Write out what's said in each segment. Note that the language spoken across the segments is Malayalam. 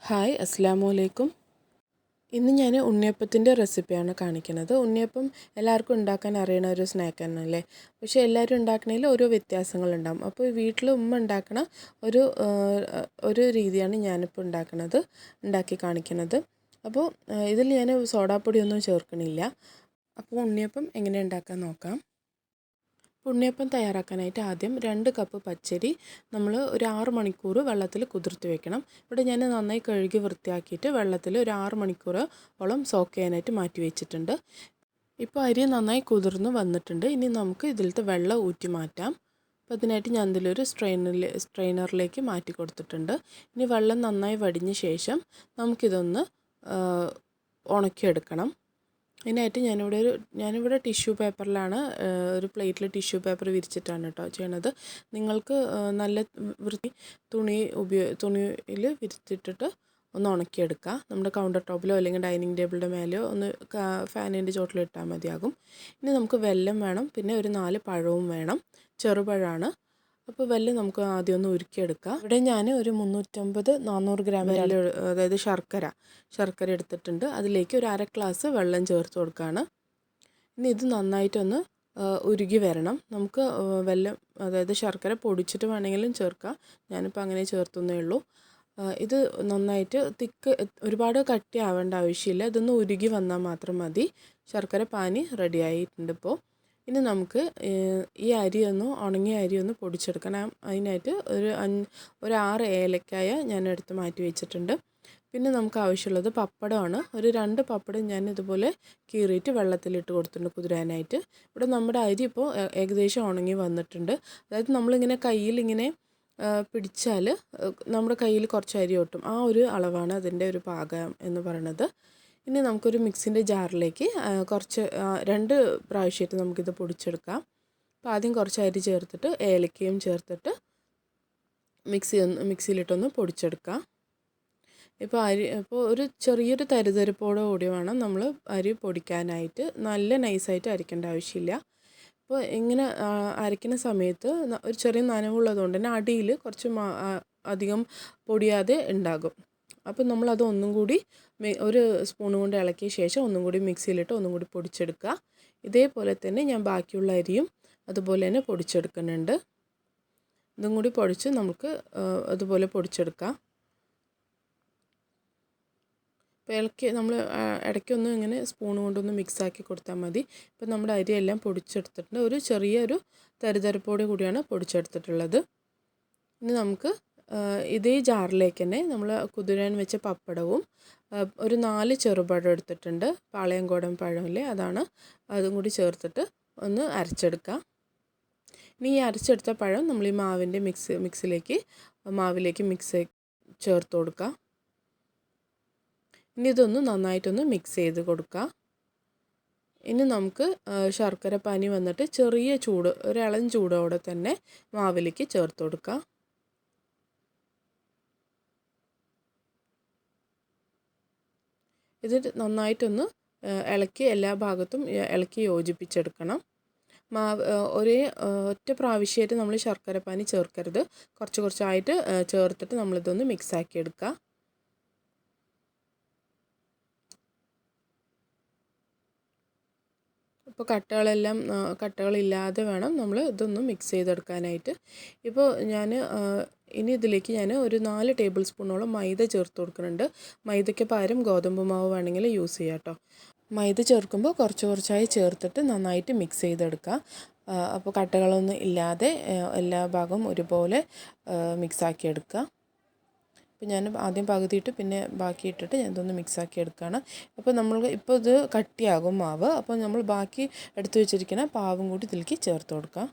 ഹായ് അസ്സലാമു അലൈക്കും. ഇന്ന് ഞാൻ ഉണ്ണിയപ്പത്തിൻ്റെ റെസിപ്പിയാണ് കാണിക്കുന്നത്. ഉണ്ണിയപ്പം എല്ലാവർക്കും ഉണ്ടാക്കാൻ അറിയണ ഒരു സ്നാക്ക് തന്നെയല്ലേ. പക്ഷേ എല്ലാവരും ഉണ്ടാക്കണതിൽ ഓരോ വ്യത്യാസങ്ങളുണ്ടാകും. അപ്പോൾ വീട്ടിൽ ഉമ്മ ഉണ്ടാക്കണ ഒരു രീതിയാണ് ഞാനിപ്പോൾ ഉണ്ടാക്കി കാണിക്കുന്നത്. അപ്പോൾ ഇതിൽ ഞാൻ സോഡാപ്പൊടിയൊന്നും ചേർക്കണില്ല. അപ്പോൾ ഉണ്ണിയപ്പം എങ്ങനെ ഉണ്ടാക്കാൻ നോക്കാം. ഉണ്ണിയപ്പം തയ്യാറാക്കാനായിട്ട് ആദ്യം 2 കപ്പ് പച്ചരി നമ്മൾ ഒരു 6 മണിക്കൂർ വെള്ളത്തിൽ കുതിർത്ത് വെക്കണം. ഇവിടെ ഞാൻ നന്നായി കഴുകി വൃത്തിയാക്കിയിട്ട് വെള്ളത്തിൽ ഒരു 6 മണിക്കൂറോളം സോക്ക് ചെയ്യാനായിട്ട് മാറ്റി വെച്ചിട്ടുണ്ട്. ഇപ്പോൾ അരി നന്നായി കുതിർന്ന് വന്നിട്ടുണ്ട്. ഇനി നമുക്ക് ഇതിലത്തെ വെള്ളം ഊറ്റി മാറ്റാം. അപ്പോൾ അതിനായിട്ട് ഞാൻ ഇതിലൊരു സ്ട്രെയിനറിലേക്ക് മാറ്റി കൊടുത്തിട്ടുണ്ട്. ഇനി വെള്ളം നന്നായി വടിഞ്ഞ ശേഷം നമുക്കിതൊന്ന് ഉണക്കിയെടുക്കണം. അതിനായിട്ട് ഞാനിവിടെ ടിഷ്യൂ പേപ്പറിലാണ്, ഒരു പ്ലേറ്റിൽ ടിഷ്യൂ പേപ്പർ വിരിച്ചിട്ടാണ് കേട്ടോ ചെയ്യണത്. നിങ്ങൾക്ക് നല്ല വൃത്തി തുണിയിൽ വിരിച്ചിട്ടിട്ട് ഒന്ന് ഉണക്കിയെടുക്കുക. നമ്മുടെ കൗണ്ടർ ടോപ്പിലോ അല്ലെങ്കിൽ ഡൈനിങ് ടേബിളിൻ്റെ മേലെയോ ഒന്ന് ഫാനിൻ്റെ ചോട്ടിൽ ഇട്ടാൽ മതിയാകും. ഇനി നമുക്ക് വെല്ലം വേണം, പിന്നെ ഒരു 4 പഴവും വേണം. ചെറുപഴമാണ്. അപ്പോൾ വെല്ലം നമുക്ക് ആദ്യം ഒന്ന് ഉരുക്കിയെടുക്കാം. ഇവിടെ ഞാൻ ഒരു 350-400 ഗ്രാം വെല്ലം, അതായത് ശർക്കര എടുത്തിട്ടുണ്ട്. അതിലേക്ക് ഒരു 1/2 ഗ്ലാസ് വെള്ളം ചേർത്ത് കൊടുക്കുകയാണ്. ഇനി ഇത് നന്നായിട്ടൊന്ന് ഉരുകി വരണം. നമുക്ക് വെല്ലം, അതായത് ശർക്കര പൊടിച്ചിട്ട് വേണമെങ്കിലും ചേർക്കാം. ഞാനിപ്പോൾ അങ്ങനെ ചേർത്തുന്നേ ഉള്ളൂ. ഇത് നന്നായിട്ട് ഒരുപാട് കട്ടി ആവേണ്ട ആവശ്യമില്ല. ഇതൊന്ന് ഉരുകി വന്നാൽ മാത്രം മതി. ശർക്കര പാനി റെഡി ആയിട്ടുണ്ട് ഇപ്പോൾ. ഇനി നമുക്ക് ഈ ഉണങ്ങിയ അരി ഒന്ന് പൊടിച്ചെടുക്കണം. അതിനായിട്ട് ഒരു 6 ഏലക്കായ ഞാൻ എടുത്ത് മാറ്റി വെച്ചിട്ടുണ്ട്. പിന്നെ നമുക്ക് ആവശ്യമുള്ളത് പപ്പടമാണ്. ഒരു 2 പപ്പടം ഞാൻ ഇതുപോലെ കീറിയിട്ട് വെള്ളത്തിലിട്ട് കൊടുത്തിട്ടുണ്ട് കുതിരാനായിട്ട്. ഇവിടെ നമ്മുടെ അരി ഇപ്പോൾ ഏകദേശം ഉണങ്ങി വന്നിട്ടുണ്ട്. അതായത് നമ്മളിങ്ങനെ കയ്യിലിങ്ങനെ പിടിച്ചാൽ നമ്മുടെ കയ്യിൽ കുറച്ച് അരി ഒട്ടും. ആ ഒരു അളവാണ് അതിൻ്റെ ഒരു പാകം എന്ന് പറയുന്നത്. ഇനി നമുക്കൊരു മിക്സിൻ്റെ ജാറിലേക്ക് 2 പ്രാവശ്യമായിട്ട് നമുക്കിത് പൊടിച്ചെടുക്കാം. അപ്പോൾ ആദ്യം കുറച്ച് അരി ചേർത്തിട്ട് ഏലക്കയും ചേർത്തിട്ട് മിക്സിയിലിട്ടൊന്ന് പൊടിച്ചെടുക്കാം. ഇപ്പോൾ ഒരു ചെറിയൊരു തരിതരിപ്പോടെ കൂടി വേണം നമ്മൾ അരി പൊടിക്കാനായിട്ട്. നല്ല നൈസായിട്ട് അരയ്ക്കേണ്ട ആവശ്യമില്ല. അപ്പോൾ ഇങ്ങനെ അരയ്ക്കുന്ന സമയത്ത് ഒരു ചെറിയ നനവുള്ളതുകൊണ്ട് തന്നെ അടിയിൽ കുറച്ച് അധികം പൊടിയാതെ ഉണ്ടാകും. അപ്പോൾ നമ്മളത് ഒന്നും കൂടി ഒരു സ്പൂൺ കൊണ്ട് ഇളക്കിയ ശേഷം ഒന്നും കൂടി മിക്സിയിലിട്ട് ഒന്നും കൂടി പൊടിച്ചെടുക്കുക. ഇതേപോലെ തന്നെ ഞാൻ ബാക്കിയുള്ള അരിയും അതുപോലെ തന്നെ പൊടിച്ചെടുക്കുന്നുണ്ട്. ഇതും കൂടി പൊടിച്ച് നമുക്ക് അതുപോലെ പൊടിച്ചെടുക്കാം. അപ്പോൾ നമ്മൾ ഇടയ്ക്കൊന്നും ഇങ്ങനെ സ്പൂൺ കൊണ്ടൊന്ന് മിക്സാക്കി കൊടുത്താൽ മതി. ഇപ്പോൾ നമ്മുടെ അരിയെല്ലാം പൊടിച്ചെടുത്തിട്ടുണ്ട്. ഒരു ചെറിയൊരു തരിതരിപ്പോടെ കൂടിയാണ് പൊടിച്ചെടുത്തിട്ടുള്ളത്. ഇനി നമുക്ക് ഇതേ ജാറിലേക്ക് തന്നെ നമ്മൾ കുതിരാൻ വെച്ച പപ്പടവും ഒരു 4 ചെറുപഴം എടുത്തിട്ടുണ്ട്. പാളയംകോടൻ പഴമില്ലേ, അതാണ്. അതും കൂടി ചേർത്തിട്ട് ഒന്ന് അരച്ചെടുക്കാം. ഇനി ഈ അരച്ചെടുത്ത പഴം നമ്മൾ ഈ മാവിലേക്ക് ചേർത്ത് കൊടുക്കാം. ഇനി ഇതൊന്ന് നന്നായിട്ടൊന്ന് മിക്സ് ചെയ്ത് കൊടുക്കാം. ഇനി നമുക്ക് ശർക്കര പാനി വന്നിട്ട് ചെറിയ ഒരു ഇളം ചൂടോടെ തന്നെ മാവിലേക്ക് ചേർത്ത് കൊടുക്കാം. ഇത് നന്നായിട്ടൊന്ന് ഇളക്കി എല്ലാ ഭാഗത്തും ഇളക്കി യോജിപ്പിച്ചെടുക്കണം. ഒറ്റ പ്രാവശ്യമായിട്ട് നമ്മൾ ശർക്കര പാനി ചേർക്കരുത്. കുറച്ചായിട്ട് ചേർത്തിട്ട് നമ്മളിതൊന്ന് മിക്സാക്കി എടുക്കുക. ഇപ്പോൾ കട്ടകളില്ലാതെ വേണം നമ്മൾ ഇതൊന്ന് മിക്സ് ചെയ്തെടുക്കാനായിട്ട്. ഇപ്പോൾ ഇനി ഇതിലേക്ക് ഞാൻ ഒരു 4 ടേബിൾ സ്പൂണോളം മൈദ ചേർത്ത് കൊടുക്കുന്നുണ്ട്. മൈദയ്ക്ക് പകരം ഗോതമ്പ് മാവ് വേണമെങ്കിൽ യൂസ് ചെയ്യാം കേട്ടോ. മൈദ ചേർക്കുമ്പോൾ കുറച്ചായി ചേർത്തിട്ട് നന്നായിട്ട് മിക്സ് ചെയ്തെടുക്കുക. അപ്പോൾ കട്ടകളൊന്നും ഇല്ലാതെ എല്ലാ ഭാഗവും ഒരുപോലെ മിക്സാക്കി എടുക്കുക. അപ്പോൾ ഞാൻ ആദ്യം പകുതിയിട്ട് പിന്നെ ബാക്കി ഇട്ടിട്ട് ഞാൻ ഇതൊന്ന് മിക്സാക്കി എടുക്കുകയാണ്. അപ്പോൾ ഇത് കട്ടിയാകും മാവ്. അപ്പോൾ നമ്മൾ ബാക്കി എടുത്തു വെച്ചിരിക്കുന്ന പാവും കൂടി ഇതിലേക്ക് ചേർത്ത് കൊടുക്കാം.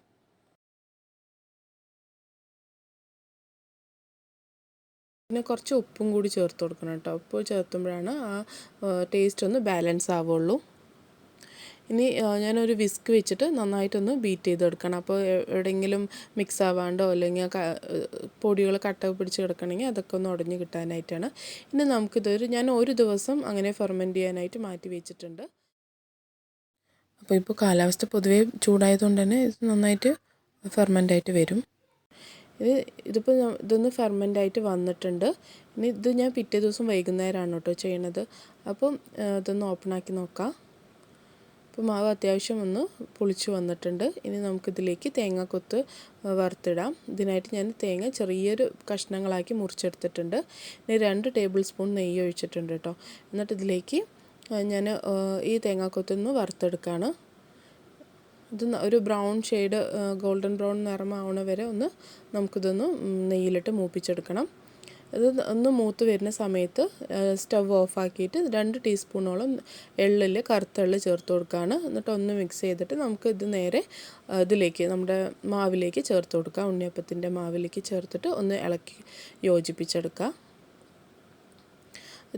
പിന്നെ കുറച്ച് ഉപ്പും കൂടി ചേർത്ത് കൊടുക്കണം കേട്ടോ. ഉപ്പ് ചേർത്തുമ്പോഴാണ് ആ ടേസ്റ്റ് ഒന്ന് ബാലൻസ് ആവുള്ളൂ. ഇനി ഞാനൊരു വിസ്ക് വെച്ചിട്ട് നന്നായിട്ടൊന്ന് ബീറ്റ് ചെയ്തെടുക്കണം. അപ്പോൾ എവിടെയെങ്കിലും മിക്സ് ആവാണ്ടോ അല്ലെങ്കിൽ പൊടികൾ കട്ട പിടിച്ച് കിടക്കണമെങ്കിൽ അതൊക്കെ ഒന്ന് ഉടഞ്ഞ് കിട്ടാനായിട്ടാണ്. ഇനി ഞാൻ ഒരു ദിവസം അങ്ങനെ ഫെർമെൻറ്റ് ചെയ്യാനായിട്ട് മാറ്റി വെച്ചിട്ടുണ്ട്. അപ്പോൾ കാലാവസ്ഥ പൊതുവേ ചൂടായതുകൊണ്ട് തന്നെ ഇത് നന്നായിട്ട് ഫെർമെൻ്റ് ആയിട്ട് വരും. ഇതിപ്പോൾ ഇതൊന്ന് ഫെർമെൻ്റ് ആയിട്ട് വന്നിട്ടുണ്ട്. ഇനി ഇത് ഞാൻ പിറ്റേ ദിവസം വൈകുന്നേരമാണ് കേട്ടോ ചെയ്യണത്. അപ്പം ഇതൊന്ന് ഓപ്പണാക്കി നോക്കാം. അപ്പോൾ മാവ് അത്യാവശ്യം ഒന്ന് പുളിച്ച് വന്നിട്ടുണ്ട്. ഇനി നമുക്കിതിലേക്ക് തേങ്ങാക്കൊത്ത് വറുത്തിടാം. ഇതിനായിട്ട് ഞാൻ തേങ്ങ ചെറിയൊരു കഷ്ണങ്ങളാക്കി മുറിച്ചെടുത്തിട്ടുണ്ട്. ഇനി 2 ടേബിൾ സ്പൂൺ നെയ്യ് ഒഴിച്ചിട്ടുണ്ട് കേട്ടോ. എന്നിട്ട് ഇതിലേക്ക് ഞാൻ ഈ തേങ്ങാക്കൊത്തൊന്ന് വറുത്തെടുക്കുകയാണ്. ഇത് ഒരു ബ്രൗൺ ഷെയ്ഡ് ഗോൾഡൻ ബ്രൗൺ നിറമാവണ വരെ ഒന്ന് നമുക്കിതൊന്ന് നെയ്യിലിട്ട് മൂപ്പിച്ചെടുക്കണം. ഇത് ഒന്ന് മൂത്ത് വരുന്ന സമയത്ത് സ്റ്റവ് ഓഫാക്കിയിട്ട് 2 ടീസ്പൂണോളം കറുത്ത എള്ള് ചേർത്ത് കൊടുക്കുകയാണ്. എന്നിട്ട് ഒന്ന് മിക്സ് ചെയ്തിട്ട് നമുക്ക് ഇത് നേരെ ഇതിലേക്ക് നമ്മുടെ മാവിലേക്ക് ചേർത്ത് കൊടുക്കുക. ഉണ്ണിയപ്പത്തിൻ്റെ മാവിലേക്ക് ചേർത്തിട്ട് ഒന്ന് ഇളക്കി യോജിപ്പിച്ചെടുക്കുക.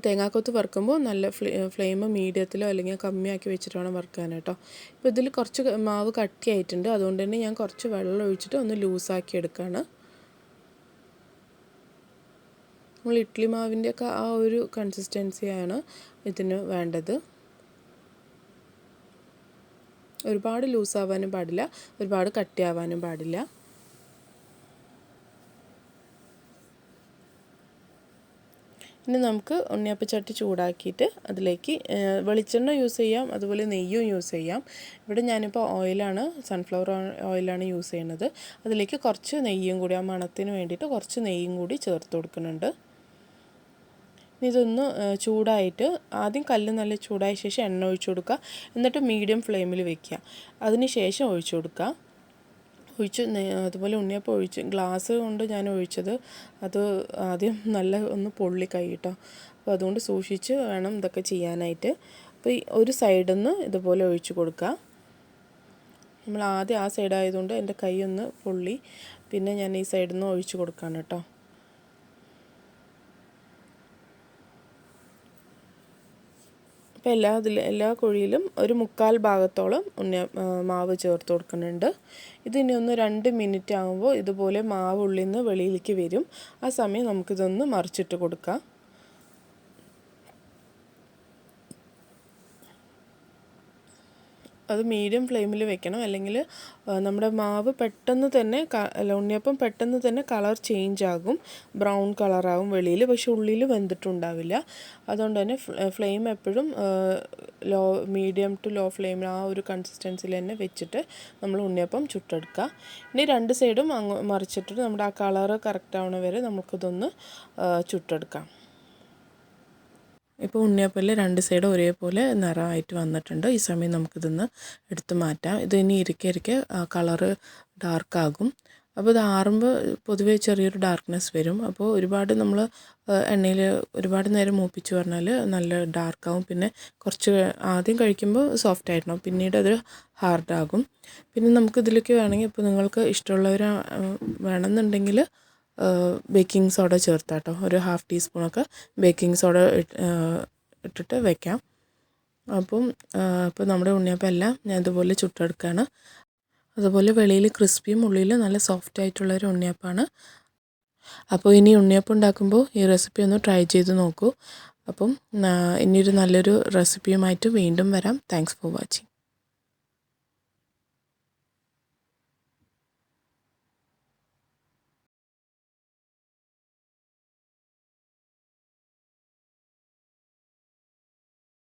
തേങ്ങാക്കൊത്ത് വറുക്കുമ്പോൾ നല്ല ഫ്ലെയിം മീഡിയത്തിലോ അല്ലെങ്കിൽ കമ്മിയാക്കി വെച്ചിട്ട് വേണം വറുക്കാൻ കേട്ടോ. ഇപ്പോൾ ഇതിൽ കുറച്ച് മാവ് കട്ടിയായിട്ടുണ്ട്. അതുകൊണ്ട് തന്നെ ഞാൻ കുറച്ച് വെള്ളം ഒഴിച്ചിട്ട് ഒന്ന് ലൂസാക്കി എടുക്കുകയാണ്. നമ്മൾ ഇഡ്ഡലി മാവിൻ്റെയൊക്കെ ആ ഒരു കൺസിസ്റ്റൻസിയാണ് ഇതിന് വേണ്ടത്. ഒരുപാട് ലൂസാവാനും പാടില്ല, ഒരുപാട് കട്ടിയാവാനും പാടില്ല. ഇനി നമുക്ക് ഉണ്ണിയപ്പച്ചട്ടി ചൂടാക്കിയിട്ട് അതിലേക്ക് വെളിച്ചെണ്ണ യൂസ് ചെയ്യാം, അതുപോലെ നെയ്യും യൂസ് ചെയ്യാം. ഇവിടെ ഞാനിപ്പോൾ സൺഫ്ലവർ ഓയിലാണ് യൂസ് ചെയ്യുന്നത്. അതിലേക്ക് കുറച്ച് നെയ്യും കൂടി, ആ മണത്തിന് വേണ്ടിയിട്ട് കുറച്ച് നെയ്യും കൂടി ചേർത്ത് കൊടുക്കുന്നുണ്ട്. ഇതൊന്ന് ചൂടായിട്ട് ആദ്യം കല്ല് നല്ല ചൂടായ ശേഷം എണ്ണ ഒഴിച്ചു കൊടുക്കുക. എന്നിട്ട് മീഡിയം ഫ്ലെയിമിൽ വെക്കുക. അതിന് ശേഷം ഒഴിച്ചു കൊടുക്കുക. അതുപോലെ ഉണ്ണിയപ്പം ഗ്ലാസ് കൊണ്ട് ഞാൻ ഒഴിച്ചത് അത് ആദ്യം നല്ല ഒന്ന് പൊള്ളി കൈ കേട്ടോ. അപ്പോൾ അതുകൊണ്ട് സൂക്ഷിച്ച് വേണം ഇതൊക്കെ ചെയ്യാനായിട്ട്. അപ്പോൾ ഈ ഒരു സൈഡിൽ നിന്ന് ഇതുപോലെ ഒഴിച്ചു കൊടുക്കുക. നമ്മൾ ആദ്യം ആ സൈഡായതുകൊണ്ട് എൻ്റെ കൈ ഒന്ന് പൊള്ളി. പിന്നെ ഞാൻ ഈ സൈഡിൽ നിന്ന് ഒഴിച്ചു കൊടുക്കുകയാണ് കേട്ടോ. അപ്പോൾ എല്ലാ കുഴിയിലും ഒരു 1/4 ഭാഗത്തോളം മാവ് ചേർത്ത് കൊടുക്കുന്നുണ്ട്. ഇതിനി ഒന്ന് 2 മിനിറ്റ് ആകുമ്പോൾ ഇതുപോലെ മാവ് ഉള്ളിൽ നിന്ന് വെളിയിലേക്ക് വരും. ആ സമയം നമുക്കിതൊന്ന് മറിച്ചിട്ട് കൊടുക്കാം. അത് മീഡിയം ഫ്ലെയിമിൽ വെക്കണം, അല്ലെങ്കിൽ നമ്മുടെ മാവ് പെട്ടെന്ന് തന്നെ ഉണ്ണിയപ്പം പെട്ടെന്ന് തന്നെ കളർ ചേഞ്ച് ആകും, ബ്രൗൺ കളറാകും വെളിയിൽ, പക്ഷെ ഉള്ളിൽ വെന്തിട്ടുണ്ടാവില്ല. അതുകൊണ്ട് തന്നെ ഫ്ലെയിം എപ്പോഴും മീഡിയം ടു ലോ ഫ്ലെയിമിൽ ആ ഒരു കൺസിസ്റ്റൻസിൽ തന്നെ വെച്ചിട്ട് നമ്മൾ ഉണ്ണിയപ്പം ചുട്ടെടുക്കുക. ഇനി 2 സൈഡും മറിച്ചിട്ടിട്ട് നമ്മുടെ ആ കളറ് കറക്റ്റ് ആവണ വരെ നമുക്കിതൊന്ന് ചുട്ടെടുക്കാം. ഇപ്പോൾ ഉണ്ണിയപ്പത്തിൽ 2 സൈഡും ഒരേപോലെ നിറമായിട്ട് വന്നിട്ടുണ്ട്. ഈ സമയം നമുക്കിതൊന്ന് എടുത്ത് മാറ്റാം. ഇത് ഇനി ഇരിക്കെ കളറ് ഡാർക്കാകും. അപ്പോൾ ഇത് ആറുമ്പോൾ പൊതുവേ ചെറിയൊരു ഡാർക്ക്നെസ് വരും. അപ്പോൾ ഒരുപാട് നമ്മൾ എണ്ണയിൽ ഒരുപാട് നേരം മൂപ്പിച്ച് പറഞ്ഞാൽ നല്ല ഡാർക്കാവും. പിന്നെ കുറച്ച് ആദ്യം കഴിക്കുമ്പോൾ സോഫ്റ്റ് ആയിട്ടുണ്ടാവും, പിന്നീട് അത് ഹാർഡാകും. പിന്നെ നമുക്കിതിലേക്ക് വേണമെങ്കിൽ ഇപ്പോൾ നിങ്ങൾക്ക് ഇഷ്ടമുള്ളവർ വേണമെന്നുണ്ടെങ്കിൽ ബേക്കിംഗ് സോഡ ചേർത്താം കേട്ടോ. ഒരു 1/2 ടീസ്പൂണൊക്കെ ബേക്കിംഗ് സോഡ ഇട്ടിട്ട് വെക്കാം. അപ്പോൾ നമ്മുടെ ഉണ്ണിയപ്പം എല്ലാം ഞാൻ ഇതുപോലെ ചുട്ടെടുക്കുകയാണ്. അതുപോലെ വെളിയിൽ ക്രിസ്പിയും ഉള്ളിൽ നല്ല സോഫ്റ്റ് ആയിട്ടുള്ളൊരു ഉണ്ണിയപ്പമാണ്. അപ്പോൾ ഇനി ഉണ്ണിയപ്പം ഉണ്ടാക്കുമ്പോൾ ഈ റെസിപ്പി ഒന്ന് ട്രൈ ചെയ്ത് നോക്കൂ. അപ്പം ഇനിയൊരു നല്ലൊരു റെസിപ്പിയുമായിട്ട് വീണ്ടും വരാം. Thanks for watching.